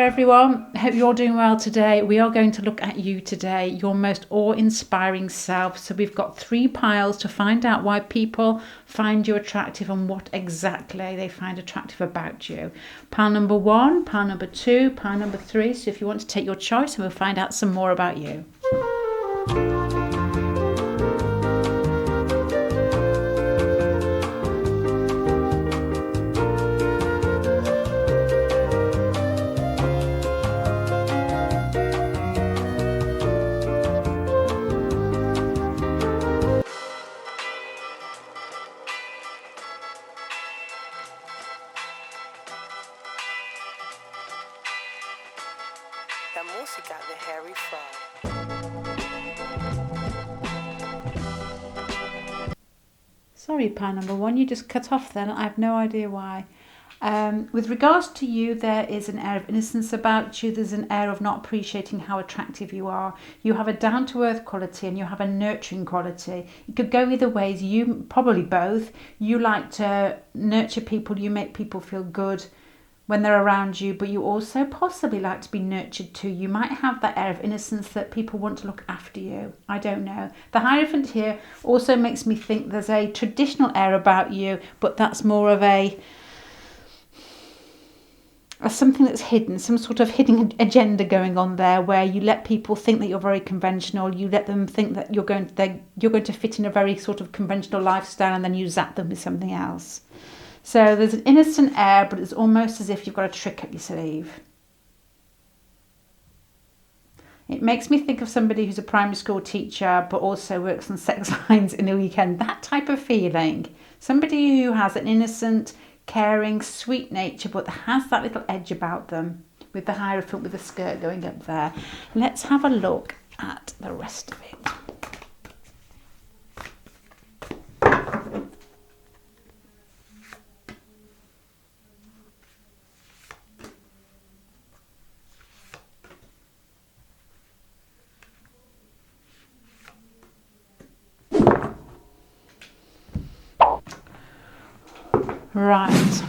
there everyone, hope you're all doing well today. We are going to look at you today, your most awe-inspiring self. So we've got 3 piles to find out why people find you attractive and what exactly they find attractive about you. Pile number 1, pile number 2, pile number 3. So if you want to take your choice, and we'll find out some more about you. La música de Harry Fraud. Sorry, pile number 1, you just cut off then. I have no idea why. With regards to you, there is an air of innocence about you. There's an air of not appreciating how attractive you are. You have a down-to-earth quality and you have a nurturing quality. It could go either ways. You probably both. You like to nurture people. You make people feel good when they're around you, but you also possibly like to be nurtured too. You might have that air of innocence that people want to look after you. I don't know. The Hierophant here also makes me think there's a traditional air about you, but that's more of a something that's hidden, some sort of hidden agenda going on there, where you let people think that you're very conventional. You let them think that you're going to fit in a very sort of conventional lifestyle, and then you zap them with something else. So there's an innocent air, but it's almost as if you've got a trick up your sleeve. It makes me think of somebody who's a primary school teacher, but also works on sex lines in the weekend. That type of feeling. Somebody who has an innocent, caring, sweet nature, but has that little edge about them, with the Hierophant with the skirt going up there. Let's have a look at the rest of it. Right.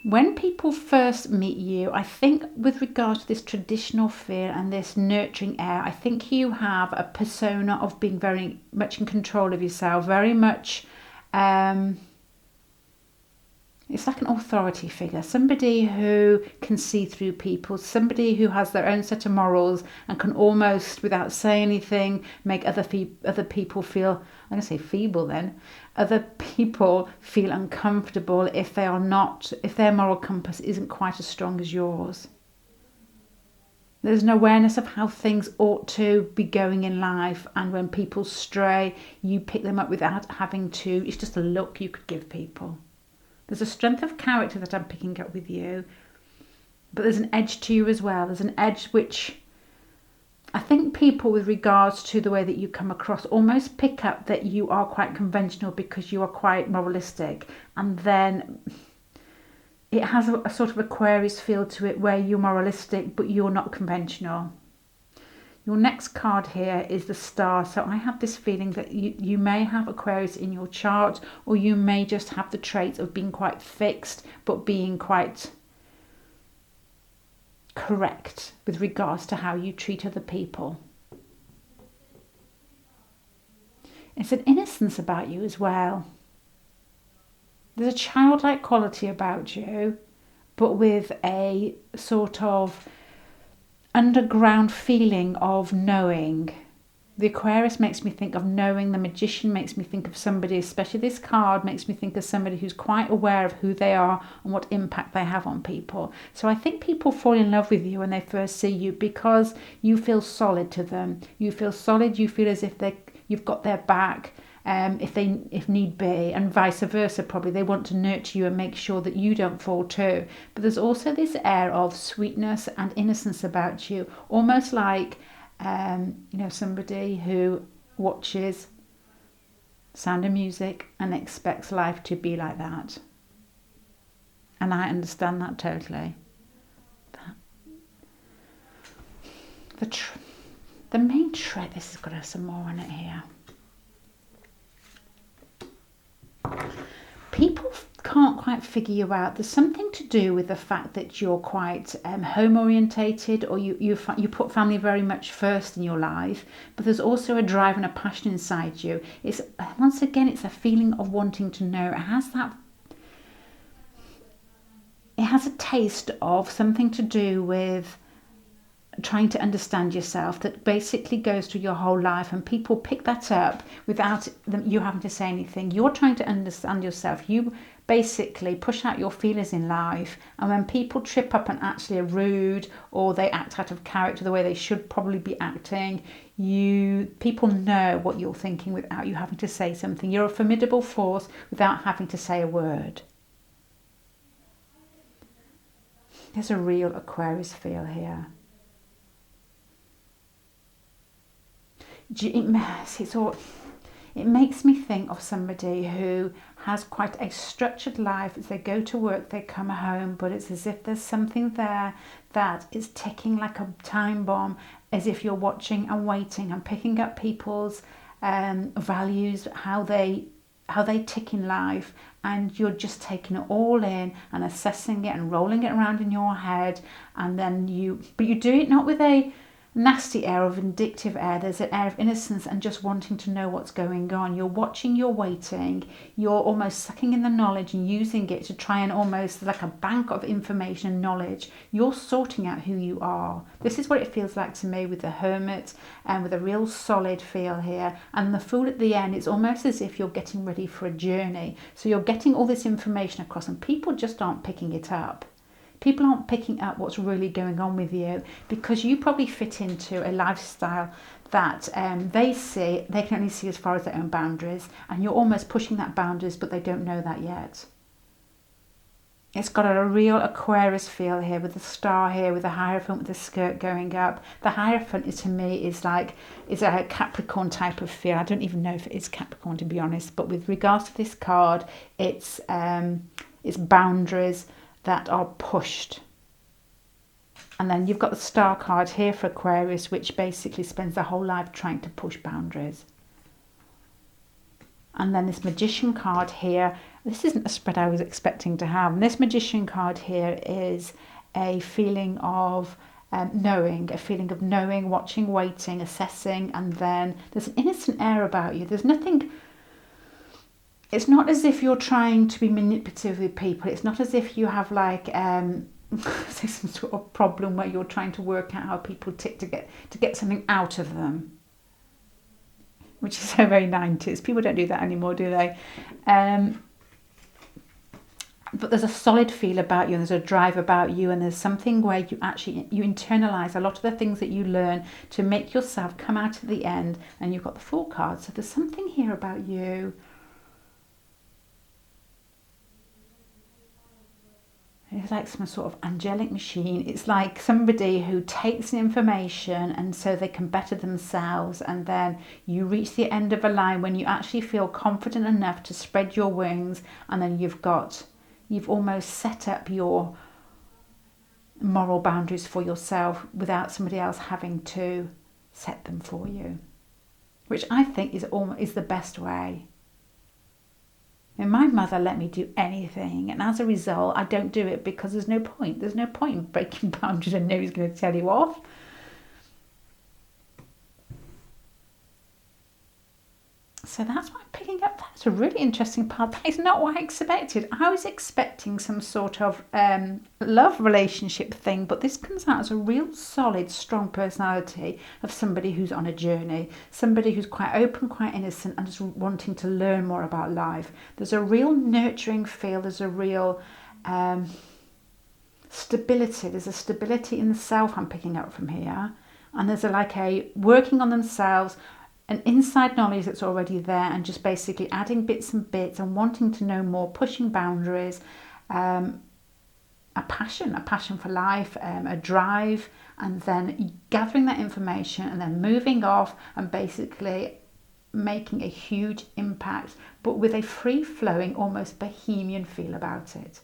When people first meet you, I think with regard to this traditional fear and this nurturing air, I think you have a persona of being very much in control of yourself, very much, it's like an authority figure, somebody who can see through people, somebody who has their own set of morals and can almost, without saying anything, make other people feel, I'm going to say feeble then, other people feel uncomfortable if their moral compass isn't quite as strong as yours. There's an awareness of how things ought to be going in life, and when people stray, you pick them up without having to. It's just a look you could give people. There's a strength of character that I'm picking up with you, but there's an edge to you as well. There's an edge which I think people, with regards to the way that you come across, almost pick up that you are quite conventional because you are quite moralistic, and then it has a sort of Aquarius feel to it where you're moralistic but you're not conventional. Your next card here is the Star. So I have this feeling that you may have Aquarius in your chart, or you may just have the trait of being quite fixed but being quite correct with regards to how you treat other people. It's an innocence about you as well. There's a childlike quality about you, but with a sort of underground feeling of knowing. The Aquarius makes me think of knowing. The Magician makes me think of somebody, especially this card makes me think of somebody who's quite aware of who they are and what impact they have on people. So I think people fall in love with you when they first see you because you feel solid to them. You feel solid, you feel as if you've got their back, if need be, and vice versa. Probably they want to nurture you and make sure that you don't fall too. But there's also this air of sweetness and innocence about you, almost like somebody who watches Sound of Music and expects life to be like that. And I understand that totally. The main trait, this has got to have some more on it here. People can't quite figure you out. There's something to do with the fact that you're quite home orientated, or you put family very much first in your life. But there's also a drive and a passion inside you. It's once again, it's a feeling of wanting to know. It has a taste of something to do with trying to understand yourself that basically goes through your whole life, and people pick that up without you having to say anything. You're trying to understand yourself. You basically push out your feelers in life, and when people trip up and actually are rude, or they act out of character the way they should probably be acting, people know what you're thinking without you having to say something. You're a formidable force without having to say a word. There's a real Aquarius feel here. It makes me think of somebody who has quite a structured life. As they go to work, they come home, but it's as if there's something there that is ticking like a time bomb, as if you're watching and waiting and picking up people's values, how they tick in life, and you're just taking it all in and assessing it and rolling it around in your head, and then you do it not with a nasty air or vindictive air. There's an air of innocence and just wanting to know what's going on. You're watching, you're waiting, you're almost sucking in the knowledge and using it to try and almost like a bank of information and knowledge. You're sorting out who you are. This is what it feels like to me with the Hermit, and with a real solid feel here. And the Fool at the end, it's almost as if you're getting ready for a journey. So you're getting all this information across, and people just aren't picking it up. People aren't picking up what's really going on with you, because you probably fit into a lifestyle that they can only see as far as their own boundaries, and you're almost pushing that boundaries, but they don't know that yet. It's got a real Aquarius feel here, with the star here, with the Hierophant, with the skirt going up. The Hierophant is, to me, is a Capricorn type of feel. I don't even know if it is Capricorn, to be honest, but with regards to this card, it's boundaries that are pushed. And then you've got the star card here for Aquarius, which basically spends their whole life trying to push boundaries. And then this Magician card here, this isn't a spread I was expecting to have. And this Magician card here is a feeling of knowing, watching, waiting, assessing, and then there's an innocent air about you. There's nothing. It's not as if you're trying to be manipulative with people. It's not as if you have like some sort of problem where you're trying to work out how people tick to get something out of them, which is so very 90s. People don't do that anymore, do they? But there's a solid feel about you, and there's a drive about you, and there's something where you internalize a lot of the things that you learn to make yourself come out at the end, and you've got the Fool card. So there's something here about you. It's like some sort of angelic machine. It's like somebody who takes information and so they can better themselves, and then you reach the end of a line when you actually feel confident enough to spread your wings, and then you've almost set up your moral boundaries for yourself without somebody else having to set them for you, which I think is the best way. And my mother let me do anything, and as a result, I don't do it because there's no point. There's no point in breaking boundaries and nobody's going to tell you off. So that's what I'm picking up. That's a really interesting part. That is not what I expected. I was expecting some sort of love relationship thing, but this comes out as a real solid, strong personality of somebody who's on a journey, somebody who's quite open, quite innocent, and just wanting to learn more about life. There's a real nurturing feel. There's a real stability. There's a stability in the self I'm picking up from here. And there's a working on themselves, an inside knowledge that's already there, and just basically adding bits and bits and wanting to know more, pushing boundaries, a passion for life, a drive, and then gathering that information and then moving off and basically making a huge impact, but with a free-flowing, almost bohemian feel about it.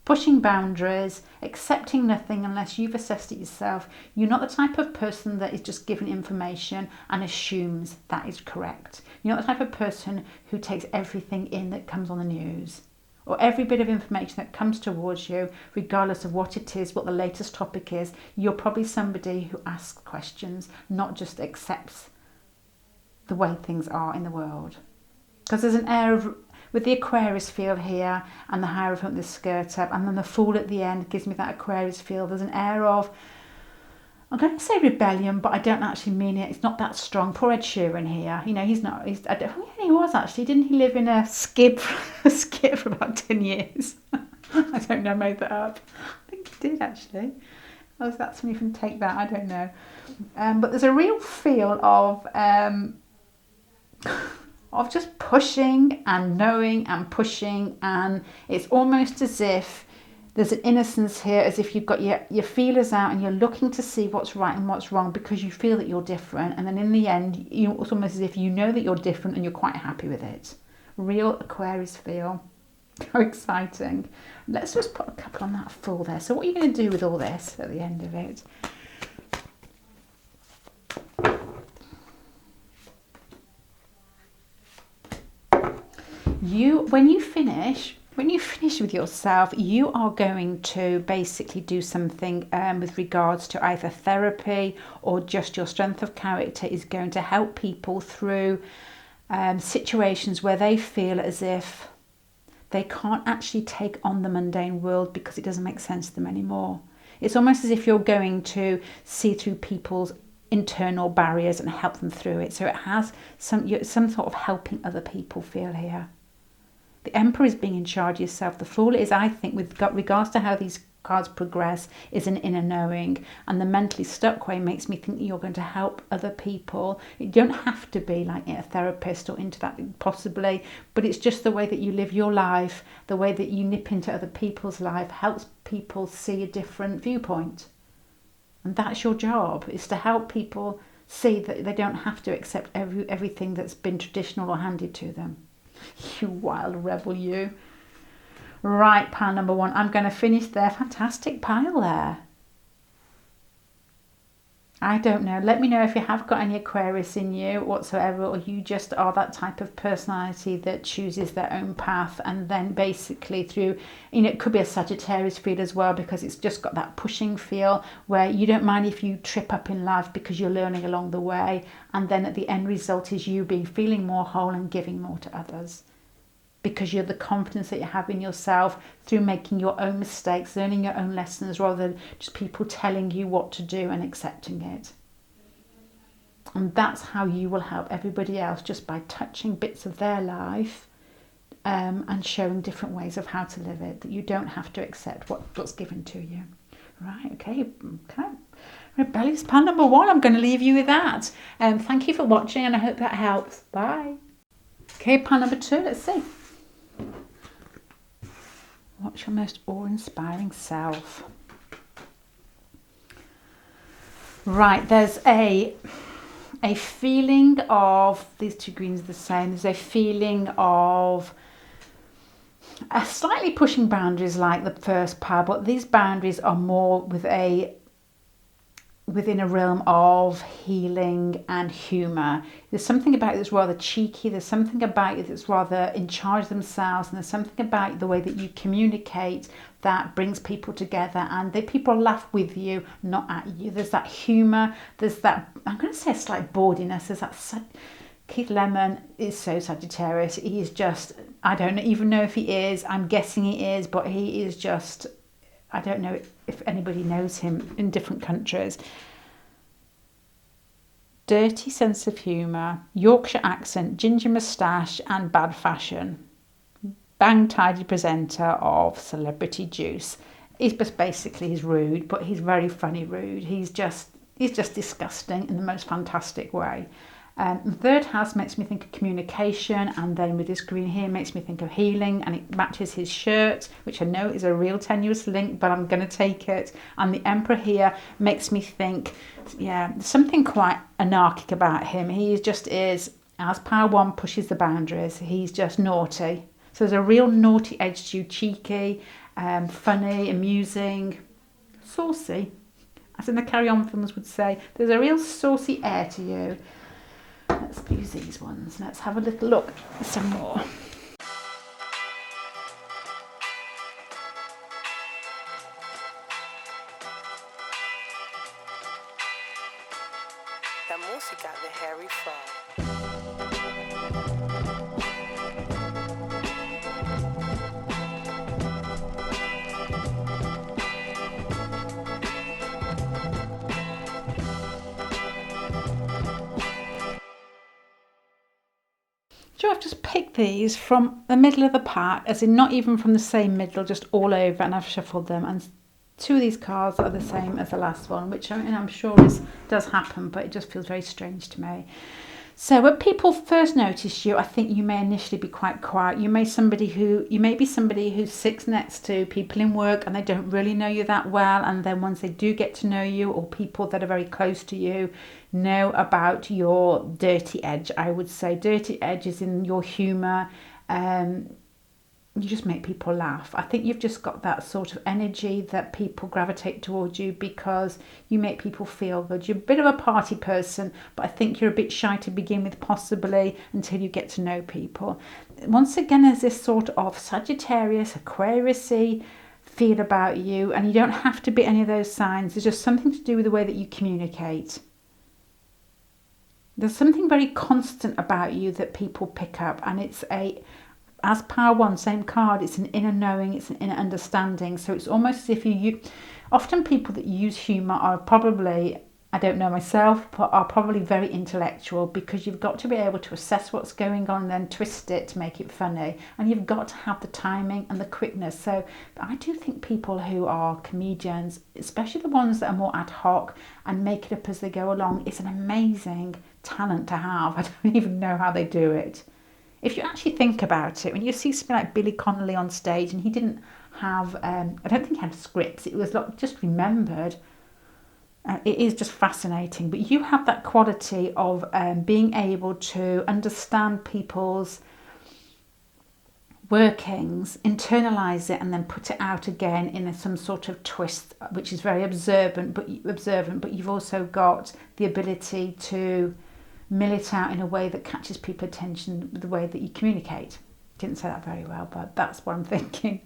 Pushing boundaries, accepting nothing unless you've assessed it yourself. You're not the type of person that is just given information and assumes that is correct. You're not the type of person who takes everything in that comes on the news or every bit of information that comes towards you, regardless of what it is, what the latest topic is, you're probably somebody who asks questions, not just accepts the way things are in the world. Because there's an air of, with the Aquarius feel here, and the Hierophant with the skirt up, and then the Fool at the end gives me that Aquarius feel. There's an air of, I'm going to say rebellion, but I don't actually mean it. It's not that strong. Poor Ed Sheeran here. You know, he's not. I don't, yeah, he was actually. Didn't he live in a skip for about 10 years? I don't know. I made that up. I think he did actually. Oh, that's when you can take that. I don't know. But there's a real feel of just pushing and knowing and pushing, and it's almost as if there's an innocence here, as if you've got your feelers out and you're looking to see what's right and what's wrong because you feel that you're different. And then in the end, it's almost as if you know that you're different and you're quite happy with it. Real Aquarius feel. How exciting. Let's just put a couple on that Fool there. So what are you going to do with all this at the end of it? When you finish with yourself, you are going to basically do something with regards to either therapy or just your strength of character is going to help people through situations where they feel as if they can't actually take on the mundane world because it doesn't make sense to them anymore. It's almost as if you're going to see through people's internal barriers and help them through it. So it has some sort of helping other people feel here. The Emperor is being in charge of yourself. The Fool is, I think, with regards to how these cards progress, is an inner knowing. And the mentally stuck way makes me think that you're going to help other people. You don't have to be like a therapist or into that, possibly, but it's just the way that you live your life, the way that you nip into other people's life helps people see a different viewpoint. And that's your job, is to help people see that they don't have to accept everything that's been traditional or handed to them. You wild rebel, you. Right, pile number 1. I'm going to finish there. Fantastic pile there. I don't know. Let me know if you have got any Aquarius in you whatsoever, or you just are that type of personality that chooses their own path and then basically through, it could be a Sagittarius feel as well, because it's just got that pushing feel where you don't mind if you trip up in life because you're learning along the way, and then at the end result is you feeling more whole and giving more to others. Because you're the confidence that you have in yourself through making your own mistakes, learning your own lessons, rather than just people telling you what to do and accepting it. And that's how you will help everybody else, just by touching bits of their life and showing different ways of how to live it, that you don't have to accept what's given to you. Right, okay. Rebellious pile number 1, I'm going to leave you with that. Thank you for watching, and I hope that helps. Bye. Okay, pile number 2, let's see. What's your most awe-inspiring self? Right, there's a feeling of, these 2 greens are the same, there's a feeling of slightly pushing boundaries like the first pile, but these boundaries are more within a realm of healing and humour. There's something about it that's rather cheeky, there's something about it that's rather in charge of themselves, and there's something about the way that you communicate that brings people together, and people laugh with you, not at you. There's that humour, there's that, I'm going to say a slight bawdiness, there's that Keith Lemon is so Sagittarius. He is just, I don't even know if he is, I'm guessing he is, but he is just, I don't know if anybody knows him in different countries. Dirty sense of humour, Yorkshire accent, ginger moustache and bad fashion. Bang tidy presenter of Celebrity Juice. He's rude, but he's very funny rude. He's just disgusting in the most fantastic way. The third house makes me think of communication, and then with this green here makes me think of healing, and it matches his shirt, which I know is a real tenuous link, but I'm going to take it. And the Emperor here makes me think, something quite anarchic about him. He just is, as pile 1 pushes the boundaries, he's just naughty. So there's a real naughty edge to you, cheeky, funny, amusing, saucy, as in the Carry On films would say. There's a real saucy air to you. Let's use these ones. Let's have a little look at some more. música de Harry Frog. So I've just picked these from the middle of the pack, as in not even from the same middle, just all over, and I've shuffled them, and two of these cards are the same as the last one, which I'm sure does happen, but it just feels very strange to me. So when people first notice you, I think you may initially be quite quiet. You may be somebody who sits next to people in work and they don't really know you that well, and then once they do get to know you, or people that are very close to you know about your dirty edge. I would say dirty edge is in your humour. You just make people laugh. I think you've just got that sort of energy that people gravitate towards you because you make people feel good. You're a bit of a party person, but I think you're a bit shy to begin with, possibly, until you get to know people. Once again, there's this sort of Sagittarius, Aquarius-y feel about you, and you don't have to be any of those signs. There's just something to do with the way that you communicate. There's something very constant about you that people pick up, and as power one, same card, it's an inner knowing, it's an inner understanding. So it's almost as if often people that use humour are probably, I don't know myself, but are probably very intellectual, because you've got to be able to assess what's going on and then twist it to make it funny. And you've got to have the timing and the quickness. So I do think people who are comedians, especially the ones that are more ad hoc and make it up as they go along, it's an amazing talent to have. I don't even know how they do it. If you actually think about it, when you see something like Billy Connolly on stage, and he didn't have, I don't think he had scripts, it was just remembered. It is just fascinating. But you have that quality of being able to understand people's workings, internalise it, and then put it out again in some sort of twist, which is very observant. But you've also got the ability to mill it out in a way that catches people's attention with the way that you communicate. Didn't say that very well, but that's what I'm thinking.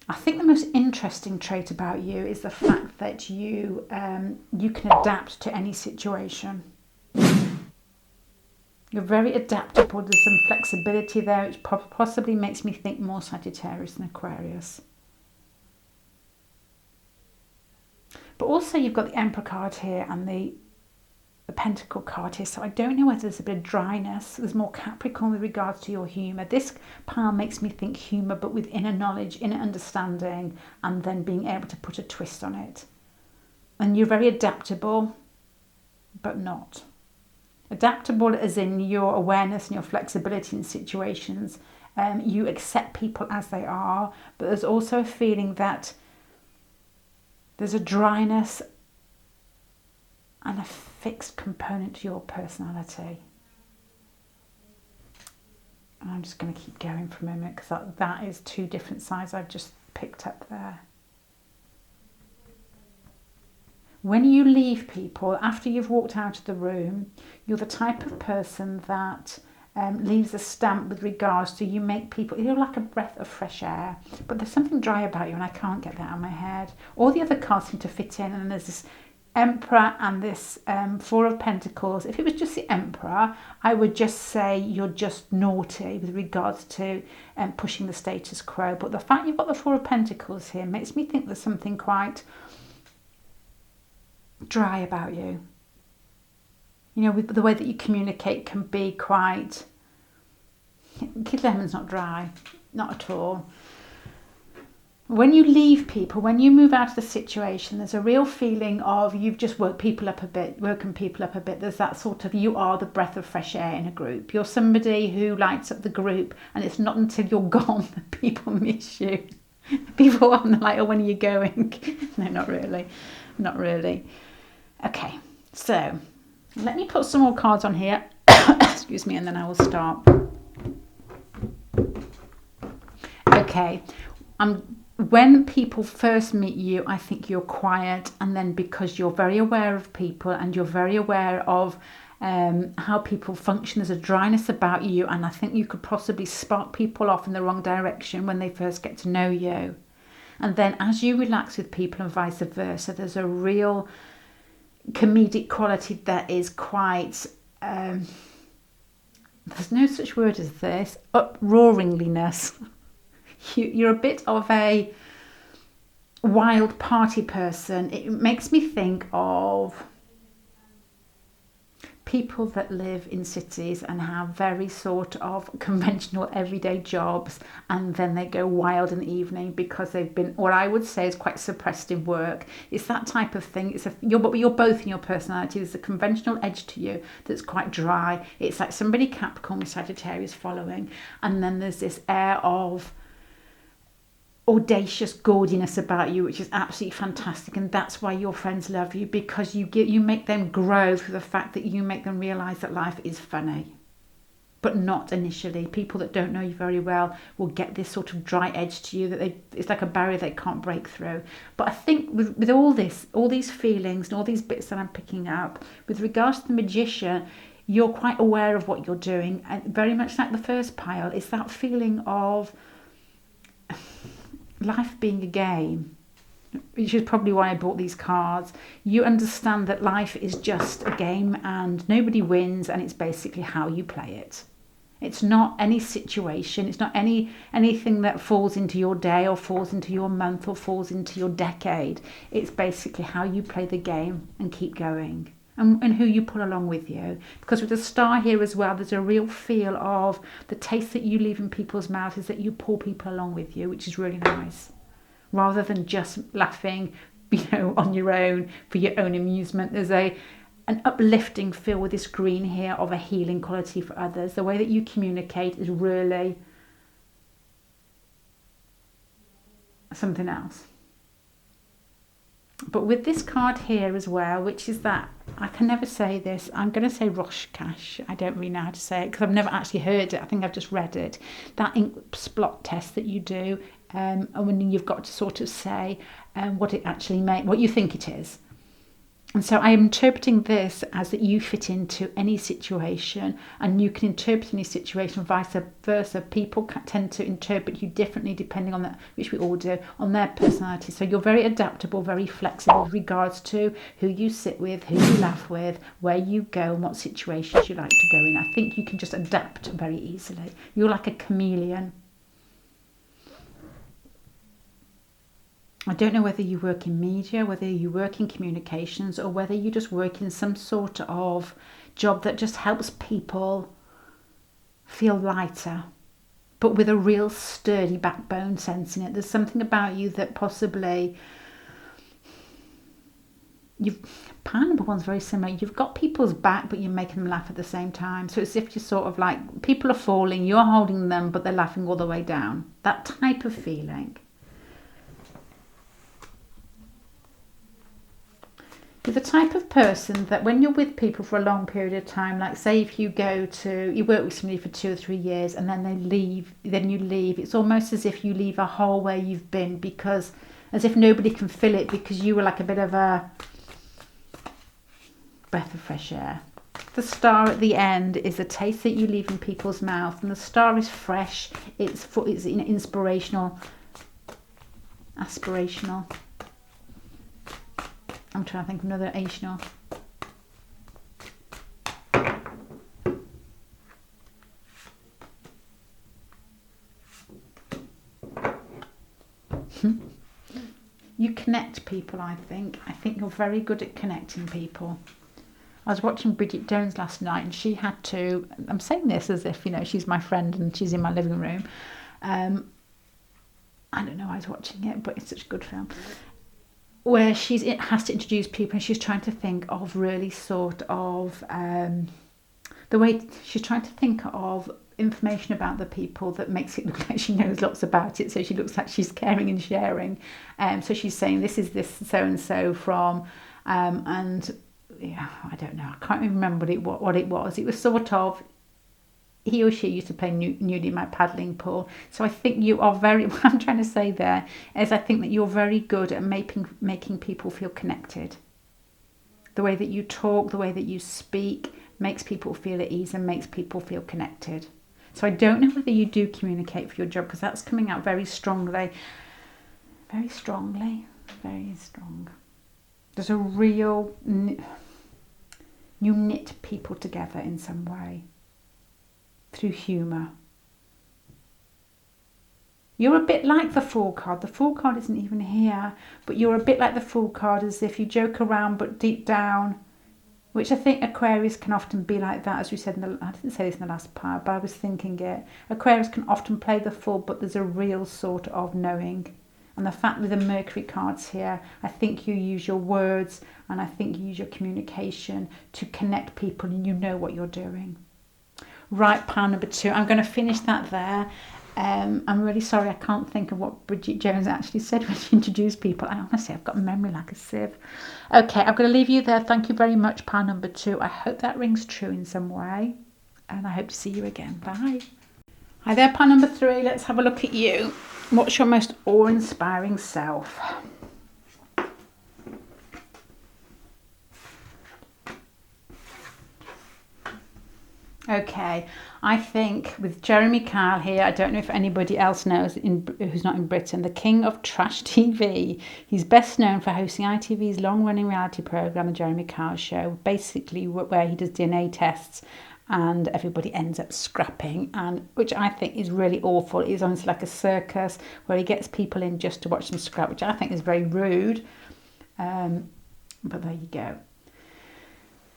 I think the most interesting trait about you is the fact that you can adapt to any situation. You're very adaptable. There's some flexibility there, which possibly makes me think more Sagittarius than Aquarius. But also you've got the Emperor card here and the Pentacle card here, so I don't know whether there's a bit of dryness. There's more Capricorn with regards to your humour. This pile makes me think humour, but with inner knowledge, inner understanding, and then being able to put a twist on it. And you're very adaptable, but not. Adaptable as in your awareness and your flexibility in situations. You accept people as they are, but there's also a feeling that there's a dryness and a fixed component to your personality. And I'm just going to keep going for a moment, because that is two different sides I've just picked up there. When you leave people, after you've walked out of the room, you're the type of person that leaves a stamp with regards to, you make people, you're like a breath of fresh air, but there's something dry about you, and I can't get that out of my head. All the other cards seem to fit in, and there's this Emperor and this Four of Pentacles. If it was just the Emperor, I would just say you're just naughty with regards to pushing the status quo. But the fact you've got the Four of Pentacles here makes me think there's something quite dry about you. You know, with the way that you communicate can be quite... Kid Lemon's not dry, not at all. When you leave people, when you move out of the situation, there's a real feeling of you've just woken people up a bit. There's that sort of, you are the breath of fresh air in a group. You're somebody who lights up the group, and it's not until you're gone that people miss you. People are like, oh, when are you going? No, not really. Okay, so let me put some more cards on here. Excuse me, and then I will start. Okay, when people first meet you, I think you're quiet, and then because you're very aware of people and you're very aware of how people function, there's a dryness about you, and I think you could possibly spark people off in the wrong direction when they first get to know you. And then as you relax with people and vice versa, there's a real comedic quality that is quite, there's no such word as this, uproaringliness. You're a bit of a wild party person. It makes me think of people that live in cities and have very sort of conventional everyday jobs, and then they go wild in the evening because they've been, what I would say is quite suppressed in work. It's that type of thing. You're both in your personality. There's a conventional edge to you that's quite dry. It's like somebody Capricorn with Sagittarius following, and then there's this air of audacious gaudiness about you, which is absolutely fantastic, and that's why your friends love you, because you make them grow through the fact that you make them realize that life is funny, but not initially. People that don't know you very well will get this sort of dry edge to you that it's like a barrier they can't break through. But I think with all these feelings and all these bits that I'm picking up with regards to the Magician, you're quite aware of what you're doing, and very much like the first pile, it's that feeling of life being a game, which is probably why I bought these cards. You understand that life is just a game and nobody wins, and it's basically how you play it. It's not any situation, it's not anything that falls into your day or falls into your month or falls into your decade. It's basically how you play the game and keep going, and who you pull along with you. Because with the star here as well, there's a real feel of the taste that you leave in people's mouths is that you pull people along with you, which is really nice. Rather than just laughing, on your own for your own amusement. There's an uplifting feel with this green here of a healing quality for others. The way that you communicate is really something else. But with this card here as well, which is that, I can never say this, I'm going to say Rosh Cash. I don't really know how to say it because I've never actually heard it. I think I've just read it. That ink splot test that you do, and when you've got to sort of say what it actually what you think it is. And so I am interpreting this as that you fit into any situation, and you can interpret any situation, vice versa. People tend to interpret you differently depending on that, which we all do, on their personality. So you're very adaptable, very flexible with regards to who you sit with, who you laugh with, where you go, and what situations you like to go in. I think you can just adapt very easily. You're like a chameleon. I don't know whether you work in media, whether you work in communications, or whether you just work in some sort of job that just helps people feel lighter, but with a real sturdy backbone sense in it. There's something about you that possibly pile number one's very similar. You've got people's back, but you're making them laugh at the same time. So it's as if you're sort of like, people are falling, you're holding them, but they're laughing all the way down. That type of feeling. You're the type of person that when you're with people for a long period of time, like say if you work with somebody for 2 or 3 years and then you leave, it's almost as if you leave a hole where you've been, because as if nobody can fill it, because you were like a bit of a breath of fresh air. The star at the end is a taste that you leave in people's mouth, and the star is fresh, it's inspirational, aspirational. I'm trying to think of another ational. You connect people, I think. I think you're very good at connecting people. I was watching Bridget Jones last night, and she had to, I'm saying this as if, she's my friend and she's in my living room. I don't know why I was watching it, but it's such a good film. Where it has to introduce people, and she's trying to think of really sort of the way she's trying to think of information about the people that makes it look like she knows lots about it, so she looks like she's caring and sharing. So she's saying this is this so and so from, and yeah, I don't know, I can't even remember what it was. It was sort of, he or she used to play nude in my paddling pool. So I think you are what I'm trying to say there is I think that you're very good at making people feel connected. The way that you talk, the way that you speak makes people feel at ease and makes people feel connected. So I don't know whether you do communicate for your job, because that's coming out very strongly. Very strongly. Very strong. There's a real, you knit people together in some way through humour. You're a bit like the Fool card. The Fool card isn't even here, but you're a bit like the Fool card, as if you joke around, but deep down, which I think Aquarius can often be like that, as we said I didn't say this in the last part, but I was thinking it. Aquarius can often play the Fool, but there's a real sort of knowing. And the fact with the Mercury cards here, I think you use your words and I think you use your communication to connect people, and you know what you're doing. Right, pile number 2. I'm going to finish that there. I'm really sorry I can't think of what Bridget Jones actually said when she introduced people. I honestly, I've got a memory like a sieve. Okay, I'm going to leave you there. Thank you very much, pile number 2. I hope that rings true in some way, and I hope to see you again. Bye. Hi there, pile number 3. Let's have a look at you. What's your most awe-inspiring self? Okay, I think with Jeremy Kyle here, I don't know if anybody else knows who's not in Britain, the king of trash TV. He's best known for hosting ITV's long-running reality programme, The Jeremy Kyle Show, basically where he does DNA tests and everybody ends up scrapping, and which I think is really awful. It's almost like a circus where he gets people in just to watch them scrap, which I think is very rude. But there you go.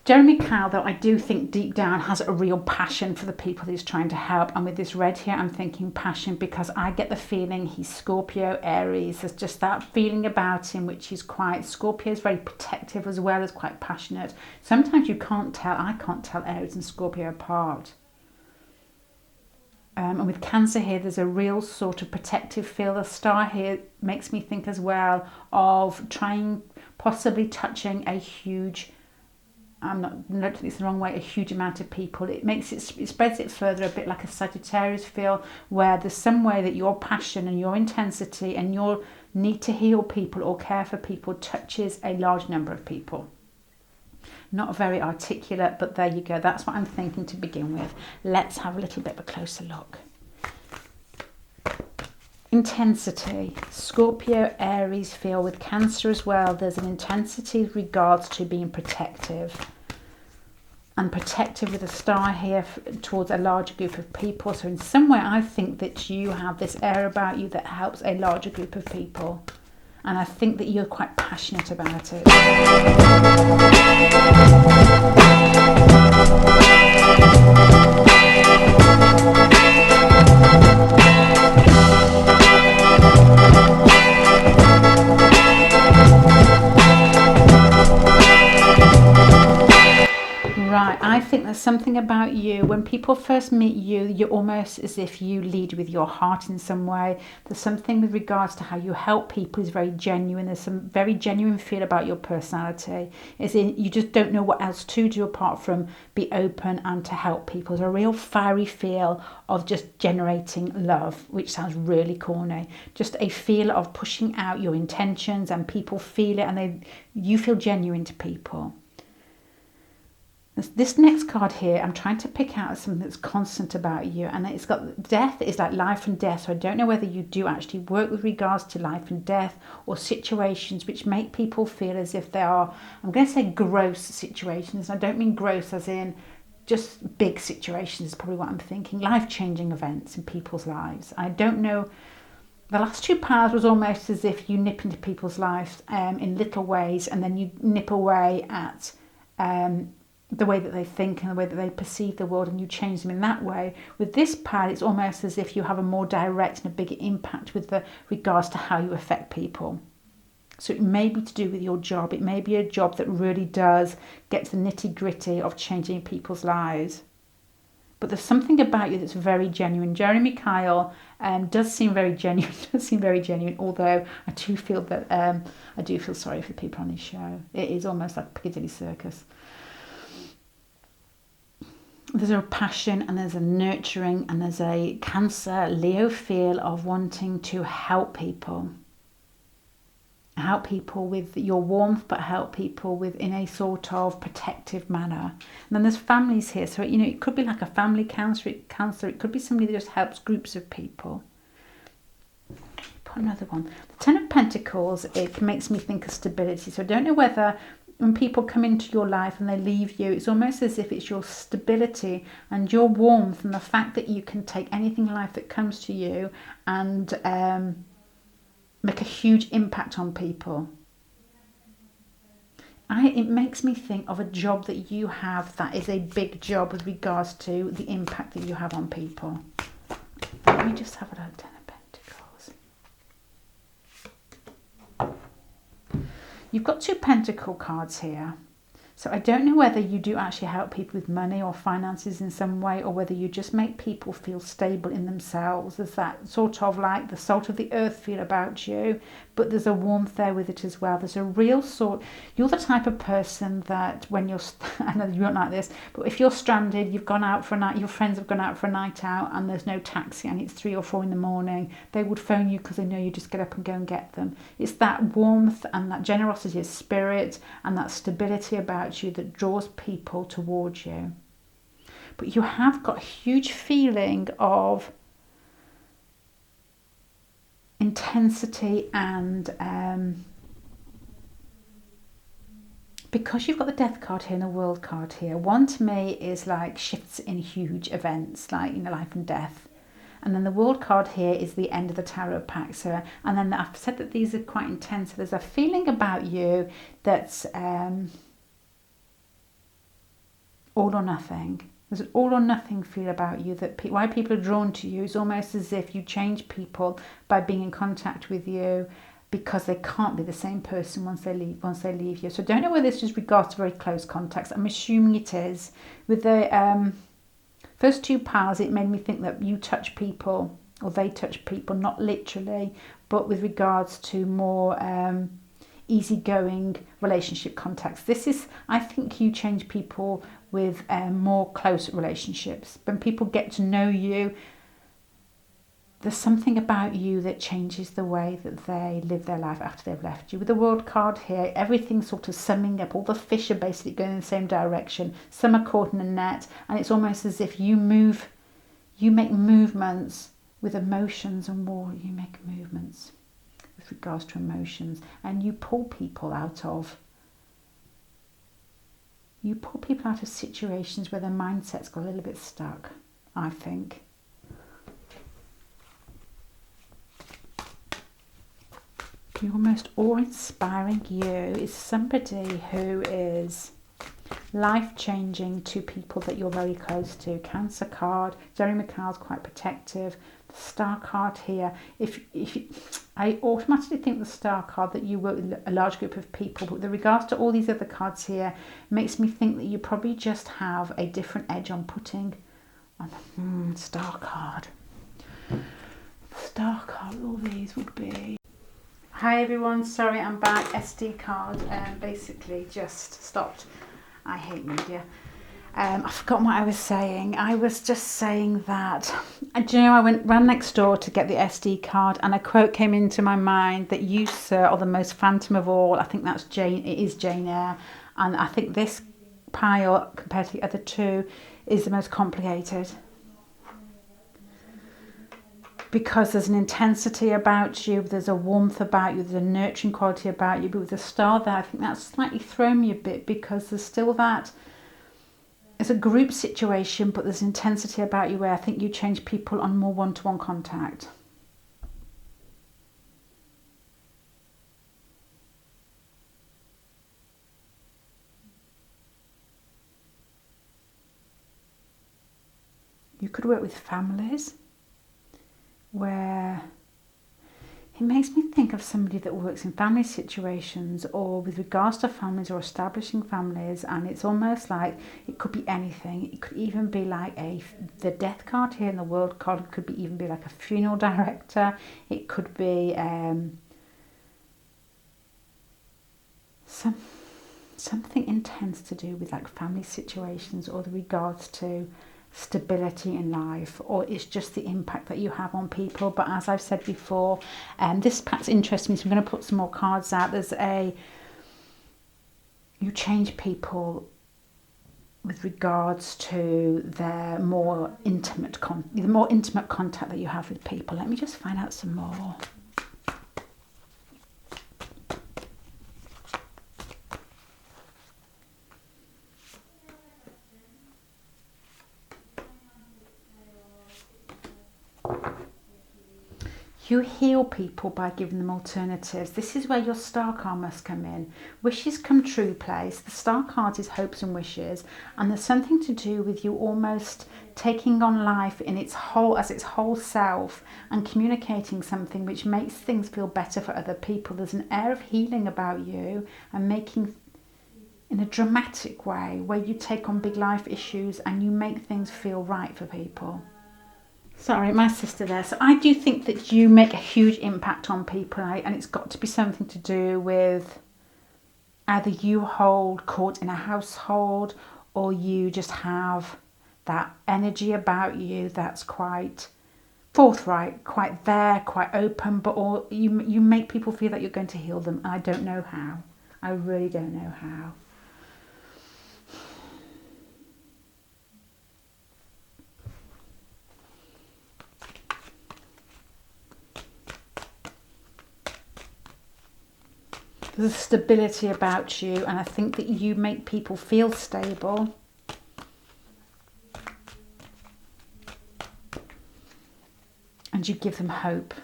Jeremy Kyle, though, I do think deep down has a real passion for the people he's trying to help. And with this red here, I'm thinking passion because I get the feeling he's Scorpio, Aries. There's just that feeling about him, which is quite... Scorpio is very protective as well as quite passionate. Sometimes you can't tell, I can't tell Aries and Scorpio apart. And with Cancer here, there's a real sort of protective feel. The star here makes me think as well of possibly touching a huge... I'm not taking this the wrong way, a huge amount of people. It spreads it further, a bit like a Sagittarius feel, where there's some way that your passion and your intensity and your need to heal people or care for people touches a large number of people. Not very articulate, but there you go. That's what I'm thinking to begin with. Let's have a little bit of a closer look. Intensity. Scorpio, Aries feel with Cancer as well. There's an intensity with regards to being protective. And protective with a star here towards a larger group of people. So in some way I think that you have this air about you that helps a larger group of people. And I think that you're quite passionate about it. Right, I think there's something about you. When people first meet you, you're almost as if you lead with your heart in some way. There's something with regards to how you help people is very genuine. There's some very genuine feel about your personality. It's in, you just don't know what else to do apart from be open and to help people. There's a real fiery feel of just generating love, which sounds really corny. Just a feel of pushing out your intentions and people feel it and you feel genuine to people. This next card here, I'm trying to pick out something that's constant about you, and it's got death is like life and death. So I don't know whether you do actually work with regards to life and death or situations which make people feel as if they are, I'm going to say gross situations. I don't mean gross as in just big situations is probably what I'm thinking. Life-changing events in people's lives. I don't know. The last two piles was almost as if you nip into people's lives in little ways, and then you nip away at the way that they think and the way that they perceive the world, and you change them in that way. With this pile, it's almost as if you have a more direct and a bigger impact with the regards to how you affect people. So it may be to do with your job. It may be a job that really does get to the nitty-gritty of changing people's lives. But there's something about you that's very genuine. Jeremy Kyle does seem very genuine, although I do feel that I do feel sorry for the people on his show. It is almost like Piccadilly Circus. There's a passion and there's a nurturing and there's a Cancer, Leo feel of wanting to help people. Help people with your warmth, but help people with in a sort of protective manner. And then there's families here. So, you know, it could be like a family counselor. It could be somebody that just helps groups of people. Put another one. The Ten of Pentacles, it makes me think of stability. So I don't know whether when people come into your life and they leave you, it's almost as if it's your stability and your warmth and the fact that you can take anything in life that comes to you and make a huge impact on people. It makes me think of a job that you have that is a big job with regards to the impact that you have on people. Let me just have a look. Ten of Pentacles. You've got 2 Pentacle cards here. So I don't know whether you do actually help people with money or finances in some way, or whether you just make people feel stable in themselves. There's that sort of like the salt of the earth feel about you, but there's a warmth there with it as well. There's a real you're the type of person that when you're, I know you won't like this, but if you're stranded, you've gone out for a night, your friends have gone out for a night out and there's no taxi and it's 3 or 4 in the morning, they would phone you because they know you just get up and go and get them. It's that warmth and that generosity of spirit and that stability about you that draws people towards you. But you have got a huge feeling of intensity and because you've got the death card here and the world card here, one to me is like shifts in huge events like, you know, life and death. And then the world card here is the end of the tarot pack. So, and then I've said that these are quite intense. So there's a feeling about you that's all or nothing. There's an all or nothing feel about you that why people are drawn to you is almost as if you change people by being in contact with you, because they can't be the same person once they leave you. So I don't know whether this is regards to very close contacts. I'm assuming it is. With the first 2 piles, it made me think that you touch people or they touch people, not literally, but with regards to more easygoing relationship contacts. This is, I think you change people with more close relationships. When people get to know you, there's something about you that changes the way that they live their life after they've left you. With the world card here, everything's sort of summing up. All the fish are basically going in the same direction. Some are caught in a net, and it's almost as if you make movements with emotions and more. You make movements with regards to emotions, and you pull people out of situations where their mindset's got a little bit stuck, I think. Your most awe-inspiring you is somebody who is life-changing to people that you're very close to. Cancer card, Jerry McCall's quite protective. The Star card here, I automatically think the Star card that you work with a large group of people, but with regards to all these other cards here, makes me think that you probably just have a different edge on putting on Star card. Star card, all these would be. Hi everyone, sorry I'm back. SD card basically just stopped. I hate media. I forgot what I was saying. I was just saying that, do you know, I ran next door to get the SD card and a quote came into my mind that you, sir, are the most phantom of all. I think that's Jane, it is Jane Eyre. And I think this pile, compared to the other 2, is the most complicated. Because there's an intensity about you, there's a warmth about you, there's a nurturing quality about you. But with the Star there, I think that's slightly thrown me a bit, because there's still that, it's a group situation, but there's intensity about you where I think you change people on more one-to-one contact. You could work with families where it makes me think of somebody that works in family situations or with regards to families or establishing families, and it's almost like it could be anything. It could even be like the death card here and the world card could be even be like a funeral director. It could be something intense to do with like family situations or the regards to stability in life, or it's just the impact that you have on people. But as I've said before, this pack's interesting me, so I'm going to put some more cards out. You change people with regards to their more intimate contact that you have with people. Let me just find out some more. You heal people by giving them alternatives. This is where your star card must come in. Wishes come true place. The star card is hopes and wishes, and there's something to do with you almost taking on life in its whole, as its whole self, and communicating something which makes things feel better for other people. There's an air of healing about you, and making in a dramatic way where you take on big life issues and you make things feel right for people. Sorry, my sister there. So I do think that you make a huge impact on people, and it's got to be something to do with either you hold court in a household, or you just have that energy about you that's quite forthright, quite there, quite open, but all you make people feel that you're going to heal them. And I don't know how. I really don't know how. There's a stability about you, and I think that you make people feel stable. And you give them hope.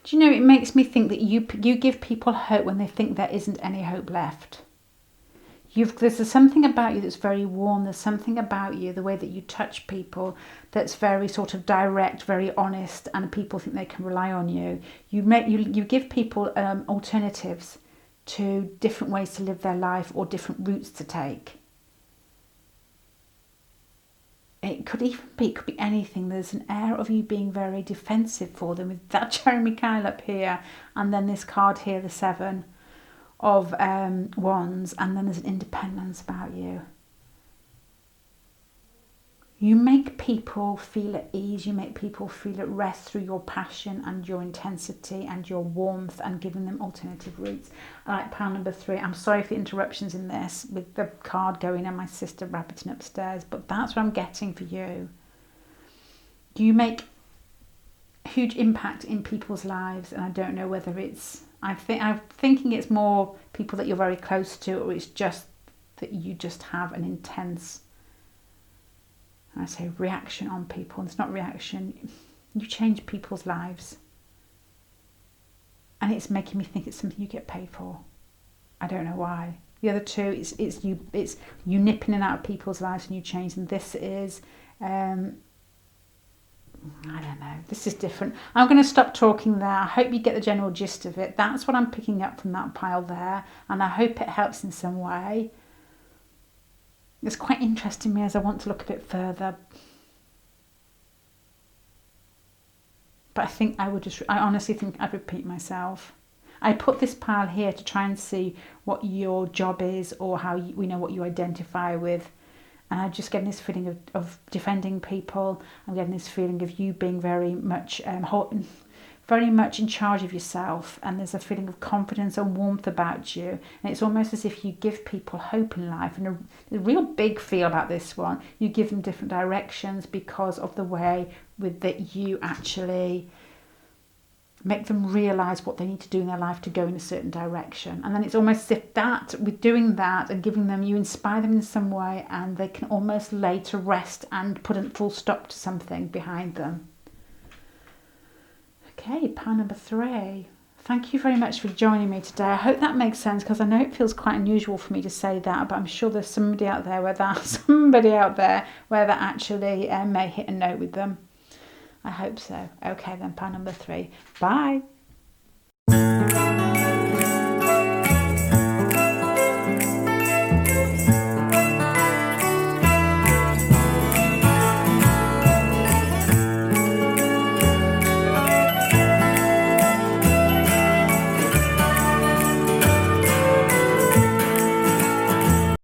Do you know, it makes me think that you give people hope when they think there isn't any hope left. There's something about you that's very warm. There's something about you, the way that you touch people, that's very sort of direct, very honest, and people think they can rely on you. You give people alternatives to different ways to live their life, or different routes to take. It could be anything. There's an air of you being very defensive for them, with that Jeremy Kyle up here, and then this card here, the 7 of wands, and then there's an independence about you. You make people feel at ease. You make people feel at rest through your passion and your intensity and your warmth, and giving them alternative routes. I like pile number 3. I'm sorry for the interruptions in this with the card going and my sister rabbiting upstairs, but that's what I'm getting for you. You make a huge impact in people's lives, and I don't know whether it's I'm thinking it's more people that you're very close to, or it's just that you just have an intense, I say, reaction on people. And it's not reaction. You change people's lives. And it's making me think it's something you get paid for. I don't know why. The other two, it's you nipping in and out of people's lives and you change them. This is I don't know. This is different. I'm going to stop talking there. I hope you get the general gist of it. That's what I'm picking up from that pile there. And I hope it helps in some way. It's quite interesting me as I want to look a bit further. But I honestly think I'd repeat myself. I put this pile here to try and see what your job is, or how we know what you identify with. And I'm just getting this feeling of defending people. I'm getting this feeling of you being very much in charge of yourself. And there's a feeling of confidence and warmth about you. And it's almost as if you give people hope in life. And a real big feel about this one. You give them different directions because of the way that you actually make them realise what they need to do in their life to go in a certain direction. And then it's almost as if that, with doing that and giving them, you inspire them in some way, and they can almost lay to rest and put a full stop to something behind them. Okay, pile number 3. Thank you very much for joining me today. I hope that makes sense, because I know it feels quite unusual for me to say that, but I'm sure there's somebody out there where that actually may hit a note with them. I hope so. Okay then, pile number 3. Bye.